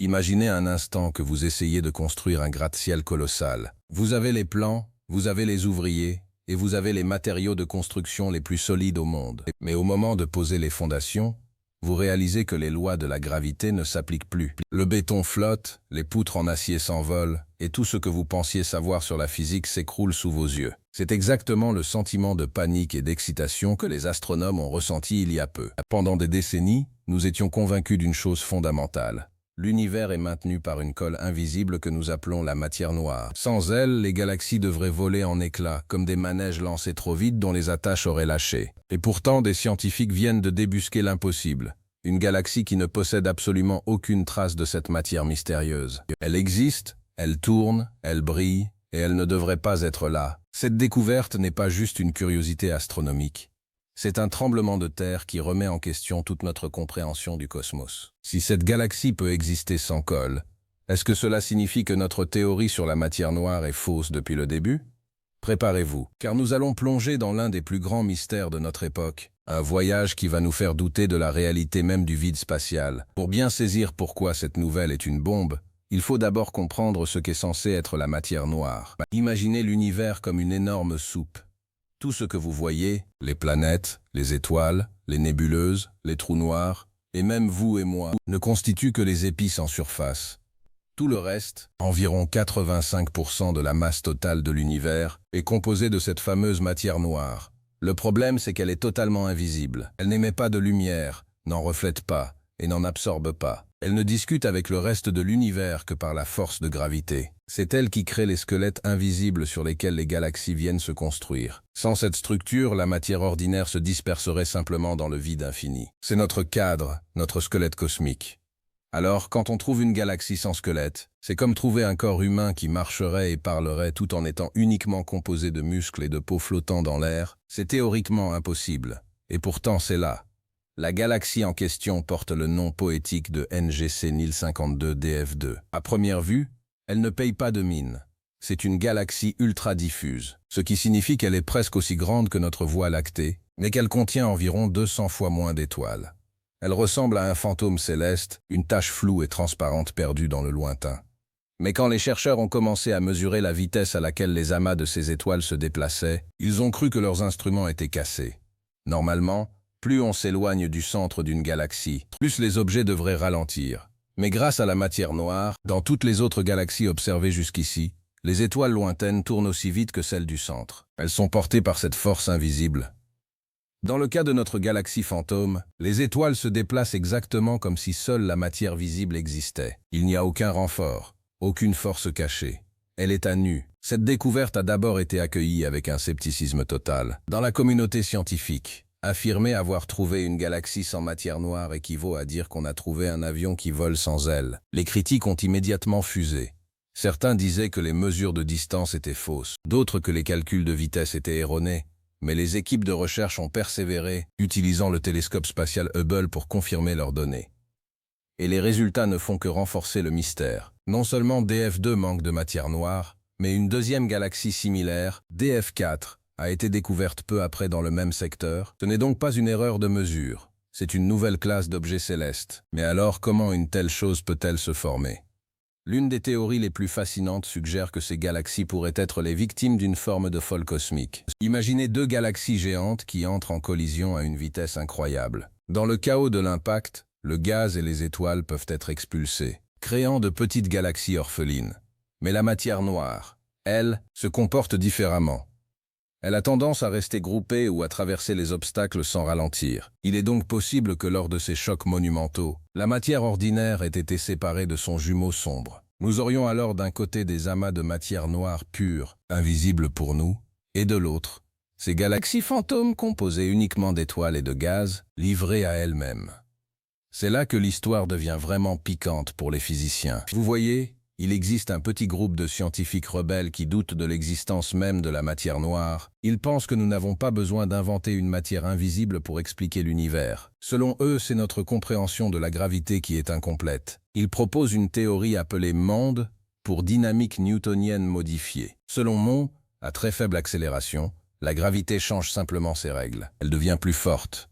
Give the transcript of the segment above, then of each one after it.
Imaginez un instant que vous essayez de construire un gratte-ciel colossal. Vous avez les plans, vous avez les ouvriers, et vous avez les matériaux de construction les plus solides au monde. Mais au moment de poser les fondations, vous réalisez que les lois de la gravité ne s'appliquent plus. Le béton flotte, les poutres en acier s'envolent, et tout ce que vous pensiez savoir sur la physique s'écroule sous vos yeux. C'est exactement le sentiment de panique et d'excitation que les astronomes ont ressenti il y a peu. Pendant des décennies, nous étions convaincus d'une chose fondamentale. L'univers est maintenu par une colle invisible que nous appelons la matière noire. Sans elle, les galaxies devraient voler en éclats, comme des manèges lancés trop vite dont les attaches auraient lâché. Et pourtant, des scientifiques viennent de débusquer l'impossible. Une galaxie qui ne possède absolument aucune trace de cette matière mystérieuse. Elle existe, elle tourne, elle brille, et elle ne devrait pas être là. Cette découverte n'est pas juste une curiosité astronomique. C'est un tremblement de terre qui remet en question toute notre compréhension du cosmos. Si cette galaxie peut exister sans colle, est-ce que cela signifie que notre théorie sur la matière noire est fausse depuis le début? Préparez-vous, car nous allons plonger dans l'un des plus grands mystères de notre époque, un voyage qui va nous faire douter de la réalité même du vide spatial. Pour bien saisir pourquoi cette nouvelle est une bombe, il faut d'abord comprendre ce qu'est censé être la matière noire. Imaginez l'univers comme une énorme soupe. Tout ce que vous voyez, les planètes, les étoiles, les nébuleuses, les trous noirs, et même vous et moi, ne constituent que les épices en surface. Tout le reste, environ 85% de la masse totale de l'univers, est composé de cette fameuse matière noire. Le problème, c'est qu'elle est totalement invisible. Elle n'émet pas de lumière, n'en reflète pas, et n'en absorbe pas. Elle ne discute avec le reste de l'univers que par la force de gravité. C'est elle qui crée les squelettes invisibles sur lesquels les galaxies viennent se construire. Sans cette structure, la matière ordinaire se disperserait simplement dans le vide infini. C'est notre cadre, notre squelette cosmique. Alors, quand on trouve une galaxie sans squelette, c'est comme trouver un corps humain qui marcherait et parlerait tout en étant uniquement composé de muscles et de peau flottant dans l'air. C'est théoriquement impossible. Et pourtant, c'est là. La galaxie en question porte le nom poétique de NGC 1052 DF2. À première vue, elle ne paye pas de mine. C'est une galaxie ultra diffuse, ce qui signifie qu'elle est presque aussi grande que notre Voie lactée, mais qu'elle contient environ 200 fois moins d'étoiles. Elle ressemble à un fantôme céleste, une tache floue et transparente perdue dans le lointain. Mais quand les chercheurs ont commencé à mesurer la vitesse à laquelle les amas de ces étoiles se déplaçaient, ils ont cru que leurs instruments étaient cassés. Normalement, plus on s'éloigne du centre d'une galaxie, plus les objets devraient ralentir. Mais grâce à la matière noire, dans toutes les autres galaxies observées jusqu'ici, les étoiles lointaines tournent aussi vite que celles du centre. Elles sont portées par cette force invisible. Dans le cas de notre galaxie fantôme, les étoiles se déplacent exactement comme si seule la matière visible existait. Il n'y a aucun renfort, aucune force cachée. Elle est à nu. Cette découverte a d'abord été accueillie avec un scepticisme total. Dans la communauté scientifique, affirmer avoir trouvé une galaxie sans matière noire équivaut à dire qu'on a trouvé un avion qui vole sans ailes. Les critiques ont immédiatement fusé. Certains disaient que les mesures de distance étaient fausses, d'autres que les calculs de vitesse étaient erronés, mais les équipes de recherche ont persévéré, utilisant le télescope spatial Hubble pour confirmer leurs données. Et les résultats ne font que renforcer le mystère. Non seulement DF2 manque de matière noire, mais une deuxième galaxie similaire, DF4, a été découverte peu après dans le même secteur. Ce n'est donc pas une erreur de mesure, c'est une nouvelle classe d'objets célestes. Mais alors, comment une telle chose peut-elle se former? L'une des théories les plus fascinantes suggère que ces galaxies pourraient être les victimes d'une forme de folle cosmique. Imaginez deux galaxies géantes qui entrent en collision à une vitesse incroyable. Dans le chaos de l'impact, le gaz et les étoiles peuvent être expulsés, créant de petites galaxies orphelines. Mais la matière noire, elle, se comporte différemment. Elle a tendance à rester groupée ou à traverser les obstacles sans ralentir. Il est donc possible que lors de ces chocs monumentaux, la matière ordinaire ait été séparée de son jumeau sombre. Nous aurions alors d'un côté des amas de matière noire pure, invisibles pour nous, et de l'autre, ces galaxies fantômes composées uniquement d'étoiles et de gaz, livrées à elles-mêmes. C'est là que l'histoire devient vraiment piquante pour les physiciens. Vous voyez, il existe un petit groupe de scientifiques rebelles qui doutent de l'existence même de la matière noire. Ils pensent que nous n'avons pas besoin d'inventer une matière invisible pour expliquer l'univers. Selon eux, c'est notre compréhension de la gravité qui est incomplète. Ils proposent une théorie appelée monde pour dynamique newtonienne modifiée. Selon Mond, à très faible accélération, la gravité change simplement ses règles. Elle devient plus forte.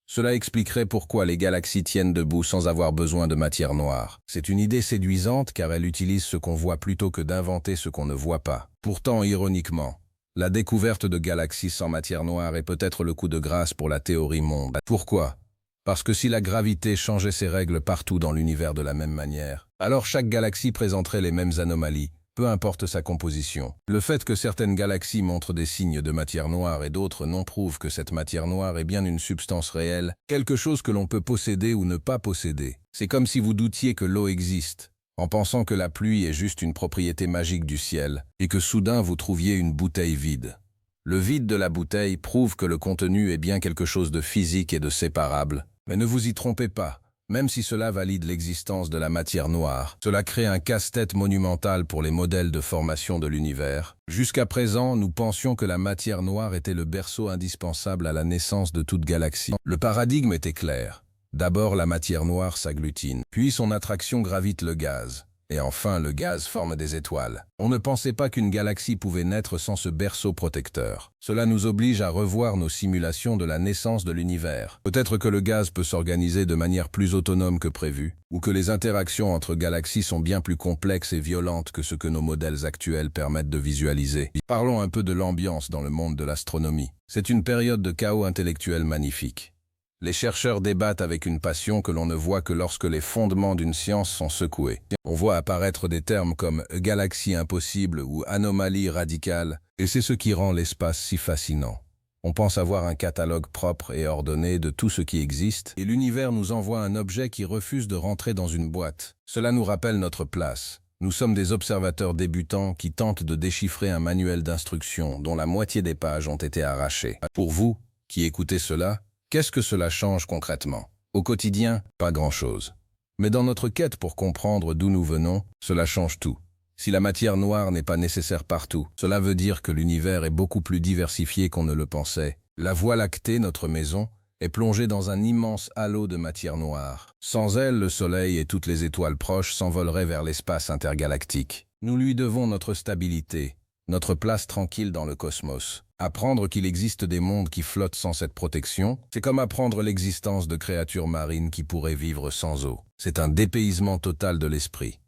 Cela expliquerait pourquoi les galaxies tiennent debout sans avoir besoin de matière noire. C'est une idée séduisante car elle utilise ce qu'on voit plutôt que d'inventer ce qu'on ne voit pas. Pourtant, ironiquement, la découverte de galaxies sans matière noire est peut-être le coup de grâce pour la théorie monde. Pourquoi? Parce que si la gravité changeait ses règles partout dans l'univers de la même manière, alors chaque galaxie présenterait les mêmes anomalies, peu importe sa composition. Le fait que certaines galaxies montrent des signes de matière noire et d'autres non prouve que cette matière noire est bien une substance réelle, quelque chose que l'on peut posséder ou ne pas posséder. C'est comme si vous doutiez que l'eau existe, en pensant que la pluie est juste une propriété magique du ciel, et que soudain vous trouviez une bouteille vide. Le vide de la bouteille prouve que le contenu est bien quelque chose de physique et de séparable. Mais ne vous y trompez pas. Même si cela valide l'existence de la matière noire, cela crée un casse-tête monumental pour les modèles de formation de l'univers. Jusqu'à présent, nous pensions que la matière noire était le berceau indispensable à la naissance de toute galaxie. Le paradigme était clair. D'abord, la matière noire s'agglutine, puis son attraction gravite le gaz. Et enfin, le gaz forme des étoiles. On ne pensait pas qu'une galaxie pouvait naître sans ce berceau protecteur. Cela nous oblige à revoir nos simulations de la naissance de l'univers. Peut-être que le gaz peut s'organiser de manière plus autonome que prévu, ou que les interactions entre galaxies sont bien plus complexes et violentes que ce que nos modèles actuels permettent de visualiser. Parlons un peu de l'ambiance dans le monde de l'astronomie. C'est une période de chaos intellectuel magnifique. Les chercheurs débattent avec une passion que l'on ne voit que lorsque les fondements d'une science sont secoués. On voit apparaître des termes comme « galaxie impossible » ou « anomalie radicale », et c'est ce qui rend l'espace si fascinant. On pense avoir un catalogue propre et ordonné de tout ce qui existe, et l'univers nous envoie un objet qui refuse de rentrer dans une boîte. Cela nous rappelle notre place. Nous sommes des observateurs débutants qui tentent de déchiffrer un manuel d'instructions dont la moitié des pages ont été arrachées. Pour vous, qui écoutez cela, qu'est-ce que cela change concrètement? Au quotidien, pas grand-chose. Mais dans notre quête pour comprendre d'où nous venons, cela change tout. Si la matière noire n'est pas nécessaire partout, cela veut dire que l'univers est beaucoup plus diversifié qu'on ne le pensait. La Voie lactée, notre maison, est plongée dans un immense halo de matière noire. Sans elle, le Soleil et toutes les étoiles proches s'envoleraient vers l'espace intergalactique. Nous lui devons notre stabilité, notre place tranquille dans le cosmos. Apprendre qu'il existe des mondes qui flottent sans cette protection, c'est comme apprendre l'existence de créatures marines qui pourraient vivre sans eau. C'est un dépaysement total de l'esprit.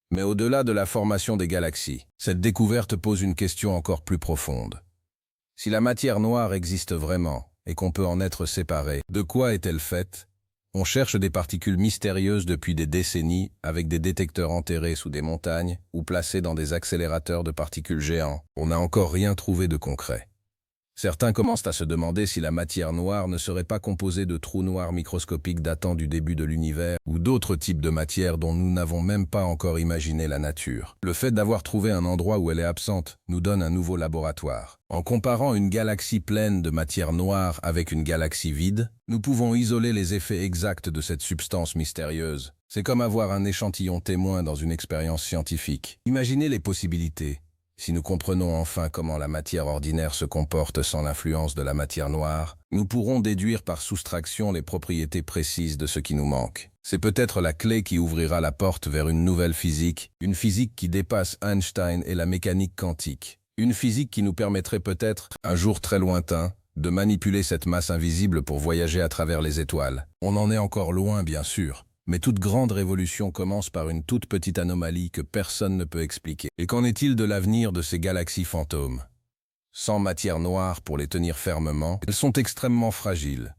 Mais au-delà de la formation des galaxies, cette découverte pose une question encore plus profonde. Si la matière noire existe vraiment, et qu'on peut en être séparé, de quoi est-elle faite? On cherche des particules mystérieuses depuis des décennies avec des détecteurs enterrés sous des montagnes ou placés dans des accélérateurs de particules géants. On n'a encore rien trouvé de concret. Certains commencent à se demander si la matière noire ne serait pas composée de trous noirs microscopiques datant du début de l'univers ou d'autres types de matière dont nous n'avons même pas encore imaginé la nature. Le fait d'avoir trouvé un endroit où elle est absente nous donne un nouveau laboratoire. En comparant une galaxie pleine de matière noire avec une galaxie vide, nous pouvons isoler les effets exacts de cette substance mystérieuse. C'est comme avoir un échantillon témoin dans une expérience scientifique. Imaginez les possibilités. Si nous comprenons enfin comment la matière ordinaire se comporte sans l'influence de la matière noire, nous pourrons déduire par soustraction les propriétés précises de ce qui nous manque. C'est peut-être la clé qui ouvrira la porte vers une nouvelle physique, une physique qui dépasse Einstein et la mécanique quantique. Une physique qui nous permettrait peut-être, un jour très lointain, de manipuler cette masse invisible pour voyager à travers les étoiles. On en est encore loin, bien sûr. Mais toute grande révolution commence par une toute petite anomalie que personne ne peut expliquer. Et qu'en est-il de l'avenir de ces galaxies fantômes? Sans matière noire pour les tenir fermement, elles sont extrêmement fragiles.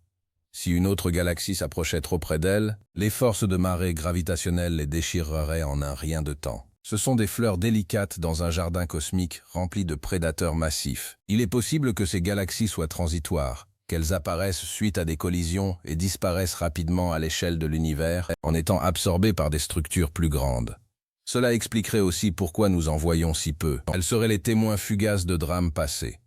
Si une autre galaxie s'approchait trop près d'elles, les forces de marée gravitationnelle les déchireraient en un rien de temps. Ce sont des fleurs délicates dans un jardin cosmique rempli de prédateurs massifs. Il est possible que ces galaxies soient transitoires, qu'elles apparaissent suite à des collisions et disparaissent rapidement à l'échelle de l'univers en étant absorbées par des structures plus grandes. Cela expliquerait aussi pourquoi nous en voyons si peu. Elles seraient les témoins fugaces de drames passés.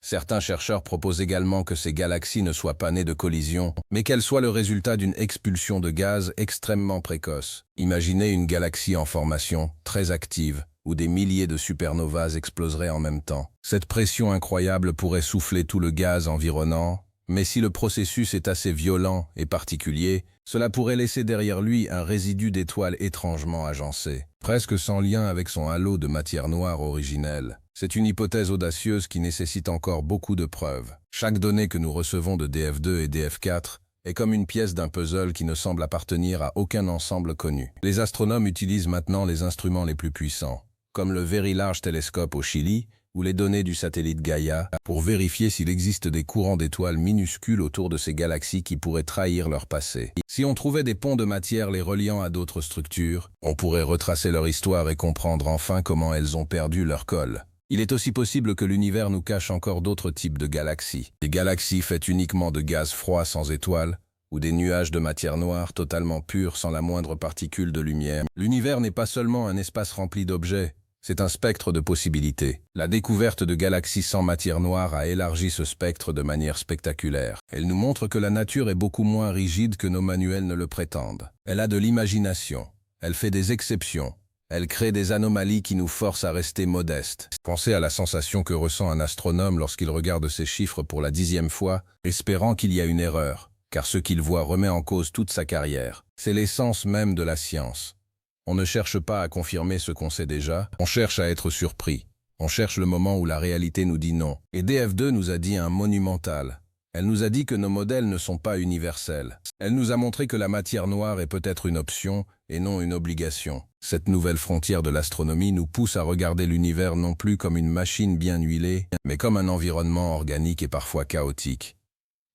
Certains chercheurs proposent également que ces galaxies ne soient pas nées de collisions, mais qu'elles soient le résultat d'une expulsion de gaz extrêmement précoce. Imaginez une galaxie en formation, très active, où des milliers de supernovas exploseraient en même temps. Cette pression incroyable pourrait souffler tout le gaz environnant, mais si le processus est assez violent et particulier, cela pourrait laisser derrière lui un résidu d'étoiles étrangement agencées, presque sans lien avec son halo de matière noire originelle. C'est une hypothèse audacieuse qui nécessite encore beaucoup de preuves. Chaque donnée que nous recevons de DF2 et DF4 est comme une pièce d'un puzzle qui ne semble appartenir à aucun ensemble connu. Les astronomes utilisent maintenant les instruments les plus puissants, comme le Very Large Telescope au Chili ou les données du satellite Gaia, pour vérifier s'il existe des courants d'étoiles minuscules autour de ces galaxies qui pourraient trahir leur passé. Si on trouvait des ponts de matière les reliant à d'autres structures, on pourrait retracer leur histoire et comprendre enfin comment elles ont perdu leur colle. Il est aussi possible que l'univers nous cache encore d'autres types de galaxies. Des galaxies faites uniquement de gaz froid sans étoiles, ou des nuages de matière noire totalement purs sans la moindre particule de lumière. L'univers n'est pas seulement un espace rempli d'objets, c'est un spectre de possibilités. La découverte de galaxies sans matière noire a élargi ce spectre de manière spectaculaire. Elle nous montre que la nature est beaucoup moins rigide que nos manuels ne le prétendent. Elle a de l'imagination, elle fait des exceptions, elle crée des anomalies qui nous forcent à rester modestes. Pensez à la sensation que ressent un astronome lorsqu'il regarde ces chiffres pour la 10e fois, espérant qu'il y a une erreur, car ce qu'il voit remet en cause toute sa carrière. C'est l'essence même de la science. On ne cherche pas à confirmer ce qu'on sait déjà, on cherche à être surpris. On cherche le moment où la réalité nous dit non. Et DF2 nous a dit un monumental. Elle nous a dit que nos modèles ne sont pas universels. Elle nous a montré que la matière noire est peut-être une option et non une obligation. Cette nouvelle frontière de l'astronomie nous pousse à regarder l'univers non plus comme une machine bien huilée, mais comme un environnement organique et parfois chaotique.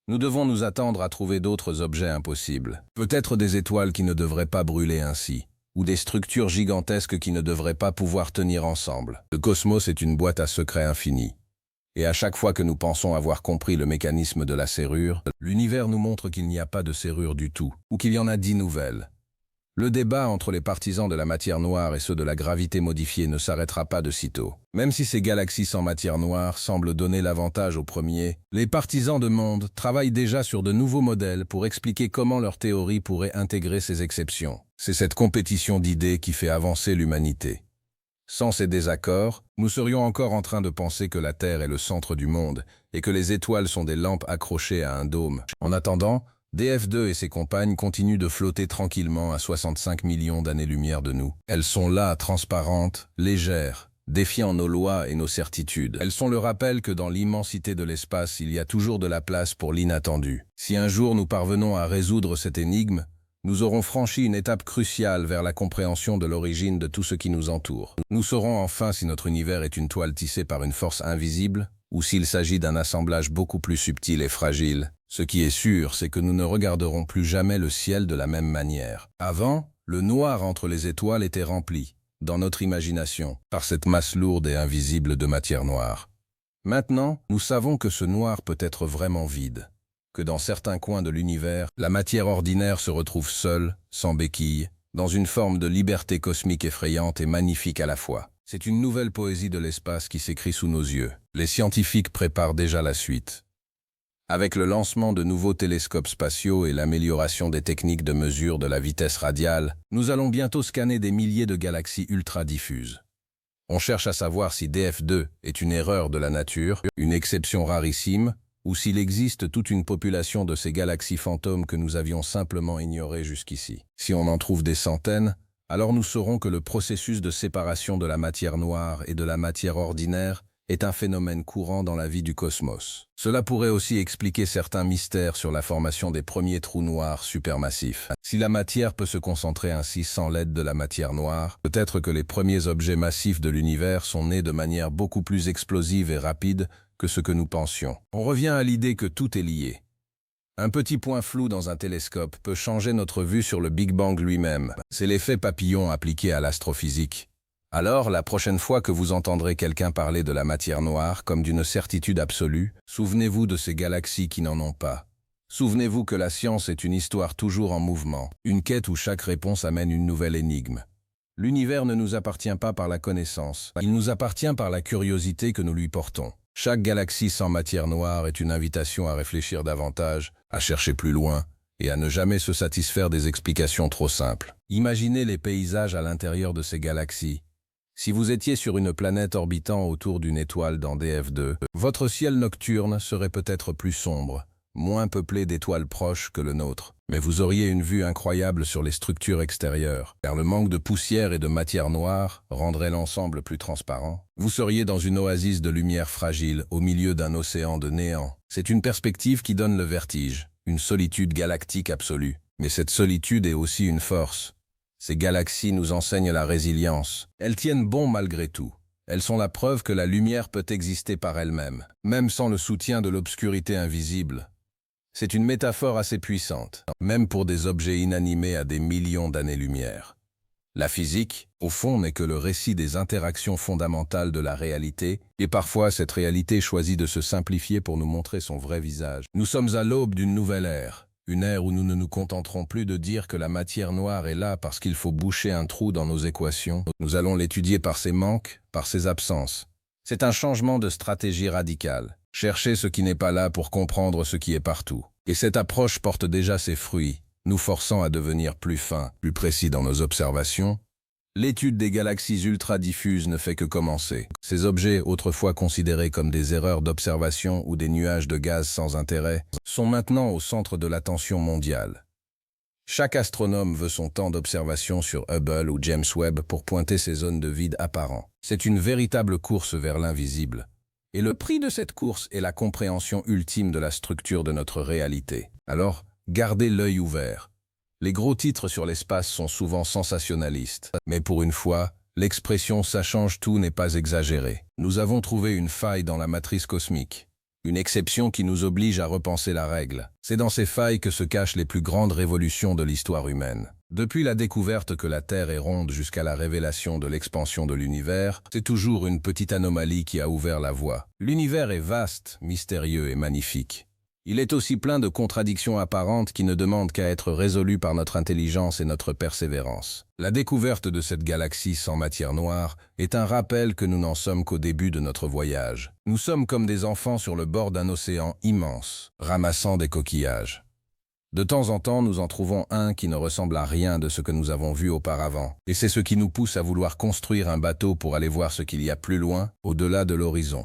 Nous devons nous attendre à trouver d'autres objets impossibles. Peut-être des étoiles qui ne devraient pas brûler ainsi, ou des structures gigantesques qui ne devraient pas pouvoir tenir ensemble. Le cosmos est une boîte à secrets infinie. Et à chaque fois que nous pensons avoir compris le mécanisme de la serrure, l'univers nous montre qu'il n'y a pas de serrure du tout, ou qu'il y en a 10 nouvelles. Le débat entre les partisans de la matière noire et ceux de la gravité modifiée ne s'arrêtera pas de sitôt. Même si ces galaxies sans matière noire semblent donner l'avantage aux premiers, les partisans de monde travaillent déjà sur de nouveaux modèles pour expliquer comment leur théorie pourrait intégrer ces exceptions. C'est cette compétition d'idées qui fait avancer l'humanité. Sans ces désaccords, nous serions encore en train de penser que la Terre est le centre du monde et que les étoiles sont des lampes accrochées à un dôme. En attendant, DF2 et ses compagnes continuent de flotter tranquillement à 65 millions d'années-lumière de nous. Elles sont là, transparentes, légères, défiant nos lois et nos certitudes. Elles sont le rappel que dans l'immensité de l'espace, il y a toujours de la place pour l'inattendu. Si un jour nous parvenons à résoudre cette énigme, nous aurons franchi une étape cruciale vers la compréhension de l'origine de tout ce qui nous entoure. Nous saurons enfin si notre univers est une toile tissée par une force invisible ou s'il s'agit d'un assemblage beaucoup plus subtil et fragile. Ce qui est sûr, c'est que nous ne regarderons plus jamais le ciel de la même manière. Avant, le noir entre les étoiles était rempli, dans notre imagination, par cette masse lourde et invisible de matière noire. Maintenant, nous savons que ce noir peut être vraiment vide, que dans certains coins de l'univers, la matière ordinaire se retrouve seule, sans béquille, dans une forme de liberté cosmique effrayante et magnifique à la fois. C'est une nouvelle poésie de l'espace qui s'écrit sous nos yeux. Les scientifiques préparent déjà la suite. Avec le lancement de nouveaux télescopes spatiaux et l'amélioration des techniques de mesure de la vitesse radiale, nous allons bientôt scanner des milliers de galaxies ultra-diffuses. On cherche à savoir si DF2 est une erreur de la nature, une exception rarissime, ou s'il existe toute une population de ces galaxies fantômes que nous avions simplement ignorées jusqu'ici. Si on en trouve des centaines, alors nous saurons que le processus de séparation de la matière noire et de la matière ordinaire est un phénomène courant dans la vie du cosmos. Cela pourrait aussi expliquer certains mystères sur la formation des premiers trous noirs supermassifs. Si la matière peut se concentrer ainsi sans l'aide de la matière noire, peut-être que les premiers objets massifs de l'univers sont nés de manière beaucoup plus explosive et rapide que ce que nous pensions. On revient à l'idée que tout est lié. Un petit point flou dans un télescope peut changer notre vue sur le Big Bang lui-même. C'est l'effet papillon appliqué à l'astrophysique. Alors, la prochaine fois que vous entendrez quelqu'un parler de la matière noire comme d'une certitude absolue, souvenez-vous de ces galaxies qui n'en ont pas. Souvenez-vous que la science est une histoire toujours en mouvement, une quête où chaque réponse amène une nouvelle énigme. L'univers ne nous appartient pas par la connaissance, il nous appartient par la curiosité que nous lui portons. Chaque galaxie sans matière noire est une invitation à réfléchir davantage, à chercher plus loin, et à ne jamais se satisfaire des explications trop simples. Imaginez les paysages à l'intérieur de ces galaxies. Si vous étiez sur une planète orbitant autour d'une étoile dans DF2, votre ciel nocturne serait peut-être plus sombre, moins peuplé d'étoiles proches que le nôtre. Mais vous auriez une vue incroyable sur les structures extérieures, car le manque de poussière et de matière noire rendrait l'ensemble plus transparent. Vous seriez dans une oasis de lumière fragile, au milieu d'un océan de néant. C'est une perspective qui donne le vertige. une solitude galactique absolue. Mais cette solitude est aussi une force. Ces galaxies nous enseignent la résilience. Elles tiennent bon malgré tout. Elles sont la preuve que la lumière peut exister par elle-même, même sans le soutien de l'obscurité invisible. C'est une métaphore assez puissante, même pour des objets inanimés à des millions d'années-lumière. La physique, au fond, n'est que le récit des interactions fondamentales de la réalité, et parfois cette réalité choisit de se simplifier pour nous montrer son vrai visage. Nous sommes à l'aube d'une nouvelle ère, une ère où nous ne nous contenterons plus de dire que la matière noire est là parce qu'il faut boucher un trou dans nos équations. Nous allons l'étudier par ses manques, par ses absences. C'est un changement de stratégie radicale. Chercher ce qui n'est pas là pour comprendre ce qui est partout. Et cette approche porte déjà ses fruits, nous forçant à devenir plus fins, plus précis dans nos observations. L'étude des galaxies ultra-diffuses ne fait que commencer. Ces objets, autrefois considérés comme des erreurs d'observation ou des nuages de gaz sans intérêt, sont maintenant au centre de l'attention mondiale. Chaque astronome veut son temps d'observation sur Hubble ou James Webb pour pointer ces zones de vide apparents. C'est une véritable course vers l'invisible. Et le prix de cette course est la compréhension ultime de la structure de notre réalité. Alors, gardez l'œil ouvert. Les gros titres sur l'espace sont souvent sensationnalistes. Mais pour une fois, l'expression « ça change tout » n'est pas exagérée. Nous avons trouvé une faille dans la matrice cosmique. Une exception qui nous oblige à repenser la règle. C'est dans ces failles que se cachent les plus grandes révolutions de l'histoire humaine. Depuis la découverte que la Terre est ronde jusqu'à la révélation de l'expansion de l'univers, c'est toujours une petite anomalie qui a ouvert la voie. L'univers est vaste, mystérieux et magnifique. Il est aussi plein de contradictions apparentes qui ne demandent qu'à être résolues par notre intelligence et notre persévérance. La découverte de cette galaxie sans matière noire est un rappel que nous n'en sommes qu'au début de notre voyage. Nous sommes comme des enfants sur le bord d'un océan immense, ramassant des coquillages. De temps en temps, nous en trouvons un qui ne ressemble à rien de ce que nous avons vu auparavant. Et c'est ce qui nous pousse à vouloir construire un bateau pour aller voir ce qu'il y a plus loin, au-delà de l'horizon.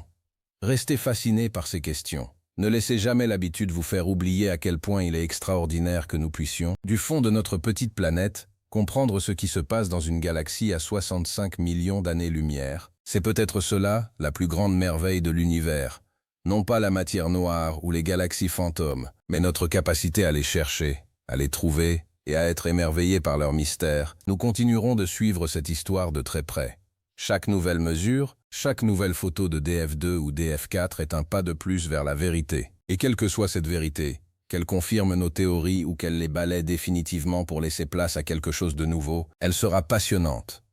Restez fascinés par ces questions. Ne laissez jamais l'habitude vous faire oublier à quel point il est extraordinaire que nous puissions, du fond de notre petite planète, comprendre ce qui se passe dans une galaxie à 65 millions d'années-lumière. C'est peut-être cela, la plus grande merveille de l'univers. Non pas la matière noire ou les galaxies fantômes, mais notre capacité à les chercher, à les trouver et à être émerveillés par leur mystère. Nous continuerons de suivre cette histoire de très près. Chaque nouvelle mesure, chaque nouvelle photo de DF2 ou DF4 est un pas de plus vers la vérité. Et quelle que soit cette vérité, qu'elle confirme nos théories ou qu'elle les balaie définitivement pour laisser place à quelque chose de nouveau, elle sera passionnante.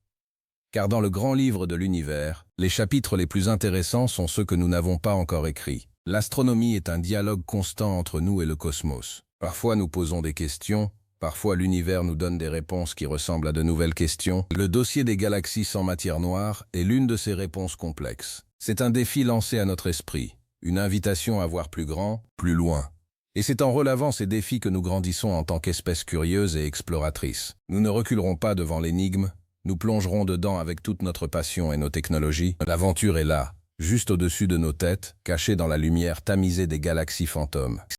Car dans le grand livre de l'univers, les chapitres les plus intéressants sont ceux que nous n'avons pas encore écrits. L'astronomie est un dialogue constant entre nous et le cosmos. Parfois nous posons des questions, parfois l'univers nous donne des réponses qui ressemblent à de nouvelles questions. Le dossier des galaxies sans matière noire est l'une de ces réponses complexes. C'est un défi lancé à notre esprit, une invitation à voir plus grand, plus loin. Et c'est en relevant ces défis que nous grandissons en tant qu'espèce curieuse et exploratrice. Nous ne reculerons pas devant l'énigme, nous plongerons dedans avec toute notre passion et nos technologies. L'aventure est là, juste au-dessus de nos têtes, cachée dans la lumière tamisée des galaxies fantômes.